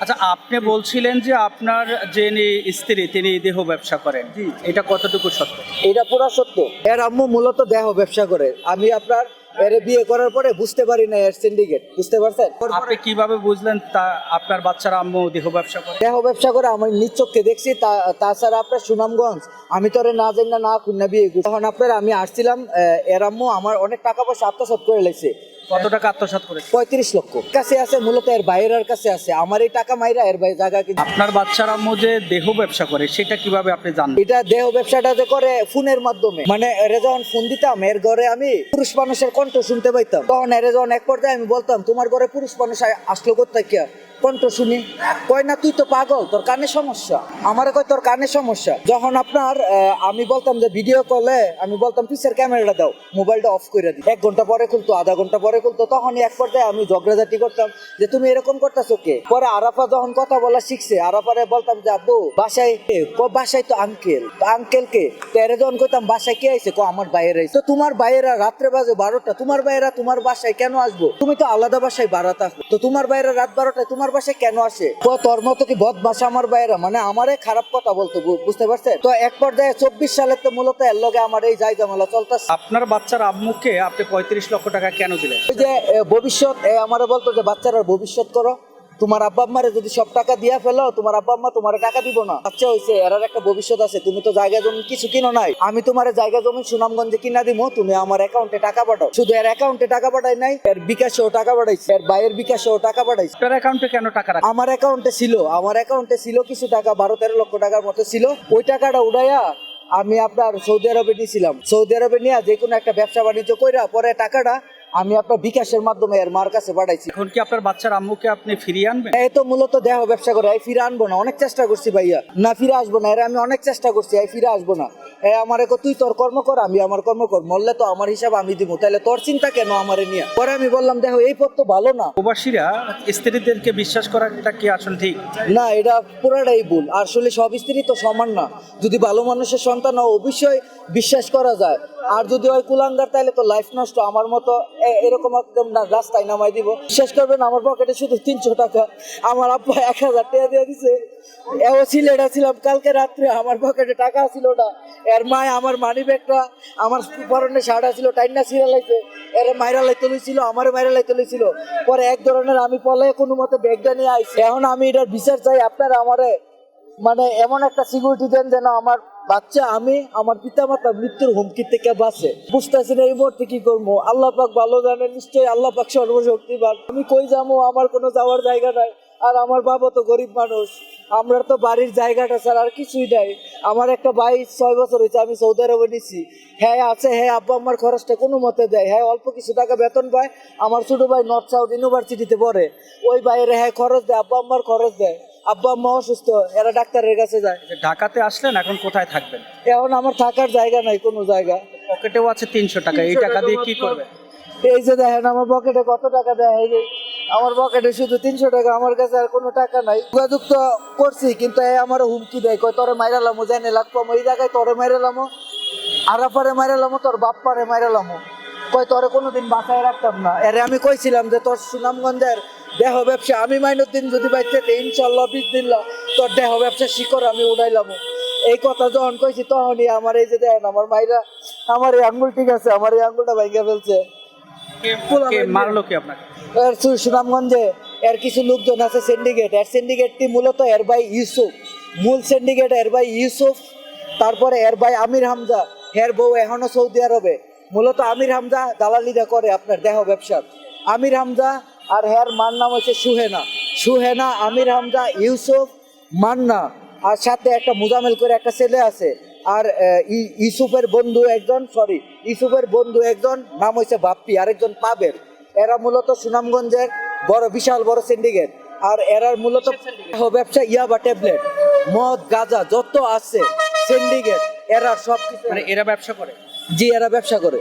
আচ্ছা, আপনি বলছিলেন যে আপনার যিনি স্ত্রী তিনি দেহ ব্যবসা করেন, এটা কতটুকু সত্য? এটা পুরা সত্য। এর আম্মু মূলত দেহ ব্যবসা করে। আমি আপনার এর বিয়ে করার পরে বুঝতে পারি না এর সিন্ডিকেট, বুঝতে পারছেন? আপনি কিভাবে বুঝলেন তা আপনার বাচ্চার আম্মু দেহ ব্যবসা করে? দেহ ব্যবসা করে আমি নিজ চোখে দেখছি। তাছাড়া আপনার সুনামগঞ্জ আমি তোরে না জানি না খুলনা বিয়ে করি। তখন আপনার আমি আসছিলাম, এর আম্মু আমার অনেক টাকা পয়সা আত্মসাৎ করে লেগেছে। কত টাকা আত্মসাৎ করেছে? 35 লক্ষ কাছে আছে, মূলত এর বাইরের কাছে আছে। আমার এই টাকা মাইরা এর বাইরে জায়গা কিনে। আপনার বাচ্চার আম্মু যে দেহ ব্যবসা করে সেটা কিভাবে আপনি জানেন? এটা দেহ ব্যবসাটা যে করে ফোনের মাধ্যমে, মানে এরে যখন ফোন দিতাম এর ঘরে আমি পুরুষ মানুষের কণ্ঠ শুনতে পাইতাম। তখন এরে যখন এক পর্যায়ে আমি বলতাম তোমার ঘরে পুরুষ মানুষ আসলো কোথায়, কে কণ্ঠ শুনি? কয় না তুই তো পাগল, তোর কানে সমস্যা। আমারে কয় তোর কানে সমস্যা। যখন আপনার আমি বলতাম যে ভিডিও কলে আমি বলতাম পিছের ক্যামেরাটা দাও, মোবাইলটা অফ করে দিই। 1 ঘন্টা পরে খুলতো, আধা ঘন্টা পরে খুলতো। তখনই এক পর্যায়ে আমি ঝগড়াঝাটি করতাম যে তুমি এরকম করতেছো কে? পরে আরাফা যখন কথা বলা শিখছে, আরাফারে বলতাম যে আব্বু বাসায় বাসায় তো আঙ্কেল কে? তেরে যখন কইতাম বাসায় কে আইছে, আমার বাইরে আইছে। তো তোমার বাইরা রাত্রে বাজে 12টা, তোমার বাইরা তোমার বাসায় কেন আসবো? তুমি তো আলাদা বাসায় ভাড়া থাকো, তো তোমার বাইরা রাত 12টায় তোমার বাসায় কেন আসে? তোর মতো কি বদমাশ আমার বাইরা, মানে আমারে খারাপ কথা বলতো, বুঝতে পারছেন? তো এক পর্যায়ে 24 সালে তো মূলত এর লগে আমার এই যাই জামালা চলতেছে। আপনার বাচ্চার আম্মুকে আপনি 35 লক্ষ টাকা কেন দিলেন? ওই যে ভবিষ্যৎ আমারে বলতো যে বাচ্চারা ভবিষ্যৎ করো, তোমার আব্বা আম্মারে যদি সব টাকা দিয়া ফেলো তোমার আব্বা আম্মা তোমার টাকা দিব না। আচ্ছা হয়েছে, এরার একটা ভবিষ্যৎ আছে। তুমি তো জায়গা জমি কিছু কিনো নাই, আমি তোমার জায়গা জমি সুনামগঞ্জে কিনা দিব, তুমি আমার অ্যাকাউন্টে টাকা পাঠাও। শুধু এর অ্যাকাউন্টে টাকা পাঠাই নাই, এর বিকাশেও টাকা পাঠাইছে, এর ভাইয়ের বিকাশেও টাকা পাঠাইছে। আপনার অ্যাকাউন্টে কেন টাকা রাখেন? আমার অ্যাকাউন্টে ছিল কিছু টাকা, 12-13 লক্ষ টাকার মতো ছিল। ওই টাকাটা উড়াইয়া আমি আপনার সৌদি আরবে নিয়েছিলাম। সৌদি আরবে নিয়ে যে কোনো একটা ব্যবসা বাণিজ্য কইরা পরে টাকাটা আমি আপনার বিকাশের মাধ্যমে এর মার কাছে পাঠাইছি। এখন কি আপনার বাচ্চার আম্মুকে আপনি ফিরিয়ে আনবেন? এই তো মূলত দেহ ব্যবসা করে, এই ফিরে আনবো না। অনেক চেষ্টা করছি ভাইয়া, না ফিরে আসবো না। এর আমি অনেক চেষ্টা করছি, এই ফিরে আসবো না। আমার তুই তোর কর্ম কর, আমি আমার কর্ম কর, মরলে তো আমার হিসাব আমি দিব, তাহলে তোর চিন্তা কেন আমারে নিয়ে? পরে আমি বললাম দেখো এই পথ তো ভালো না। প্রবাসীরা স্ত্রীদেরকে বিশ্বাস করাটা কি আসলে ঠিক? না, এটা পুরাটাই ভুল। আসলে সব স্ত্রী তো সমান না। যদি ভালো মানুষের সন্তান হয় অবশ্যই বিশ্বাস করা যায়, আর যদি ওই কুলাঙ্গার তাহলে তো লাইফ নষ্ট। আমার মতো এরকম একদম না রাস্তায় নামাই দিব। বিশ্বাস করবেন আমার পকেটে শুধু 300 টাকা, আমার আব্বা 1000 টাকা দিয়ে দিছে। এও সিলেটা ছিলাম কালকে রাত্রে, আমার পকেটে টাকা ছিল না। এর মায় আমার মানি ব্যাগটা, আমার পরনে শার্ট ছিল টাইনা ছিঁড়া লাইছে, এর মাইরা লাইতে লইছিল, আমারও মাইরা লাইতে লইছিল। পরে এক ধরনের আমি পলে কোনো মতে ব্যাগটা নিয়ে আইছি। এখন আমি এটার বিচার চাই আপনারা আমারে, মানে এমন একটা সিকিউরিটি দেন যেন আমার বাচ্চা, আমি আমার পিতামাতা মৃত্যুর হুমকি থেকে বাঁচে। বুঝতেছি না এই মুহূর্তে কি করবো। আল্লাহ পাক ভালো জানেন, নিশ্চয়ই আল্লাহ পাক সর্বশক্তিমান। আমি কই যাবো, আমার কোনো যাওয়ার জায়গা নাই। আর আমার বাবা তো গরিব মানুষ, আমরা তো বাড়ির জায়গাটা ছাড়া আর কিছুই নাই। আমার একটা ভাই 6 বছর হয়েছে আমি সৌদি আরবে নিছি। হ্যাঁ আছে, হ্যাঁ আব্বা আমার খরচটা কোনো মতে দেয়, হ্যাঁ অল্প কিছু টাকা বেতন পায়। আমার ছোট ভাই নর্থ সাউথ ইউনিভার্সিটিতে পড়ে, ওই ভাইয়ের হ্যাঁ খরচ দেয়, আব্বা আম্মার খরচ দেয়। আব্বা আম্মা অসুস্থ, এরা ডাক্তারের কাছে যায়। ঢাকাতে আসলেন, এখন কোথায় থাকবেন? এখন আমার থাকার জায়গা নাই, কোনো জায়গা। পকেটেও আছে 300 টাকা, এই টাকা দিয়ে কি করবেন? এই যে দেখেন আমার পকেটে কত টাকা দেয়, এই যে আমার পকেটে শুধু 300 টাকা, আমার কাছে আর কোনো টাকা নাই। যোগাযোগ তো করছি, কিন্তু আমার হুমকি দেয়, কয় তোরে মাইরালামো, জানে লাগবো এই জায়গায় তোরে মাইরালামো, আরাফারে মাইরালামো, তোর বাপ্পারে মাইরালামো, কয় তোরে কোনোদিন বাসায় রাখতাম না। এরে আমি কইছিলাম যে তোর সুনামগঞ্জের দেহ ব্যবসা আমি মাইনুদ্দিন যদি বাইতে ইনশাল্লাহ বিসমিল্লাহ তোর দেহ ব্যবসা শিকড় আমি উড়াইলাম। এই কথা যখন কইছি তখনই আমার এই যে দেখেন আমার মাইরা, আমার এই আঙ্গুল ঠিক আছে, আমার এই আঙ্গুলটা ভাঙিয়া ফেলছে। কে মারলো কি আপনাকে? এর সুনামগঞ্জে এর কিছু লোকজন আছে সিন্ডিকেট, এর সিন্ডিকেটটি মূলত এর ভাই ইউসুফ, মূল সিন্ডিকেট এর ভাই ইউসুফ। তারপরে এর ভাই আমির হামজা, এর বউ এখনো সৌদি আরবে। মূলত আমির হামজা দালালিরা করে আপনার দেহ ব্যবসার। আমির হামজা আর হের মার নাম হচ্ছে সুহেনা, আমির হামজা, ইউসুফ, মান্না, আর সাথে একটা মুজামেল করে একটা ছেলে আছে। আর ইউসুফের বন্ধু একজন নাম হয়েছে বাপ্পি, আরেকজন পাবেল। এরা মূলত সুনামগঞ্জের বিশাল বড় সিন্ডিকেট। আর এরার মূলত ব্যবসা ইয়াবা, ট্যাবলেট, মদ, গাঁজা যত আছে সিন্ডিকেট, এরা সব কিছু, মানে এরা ব্যবসা করে? জি এরা ব্যবসা করে।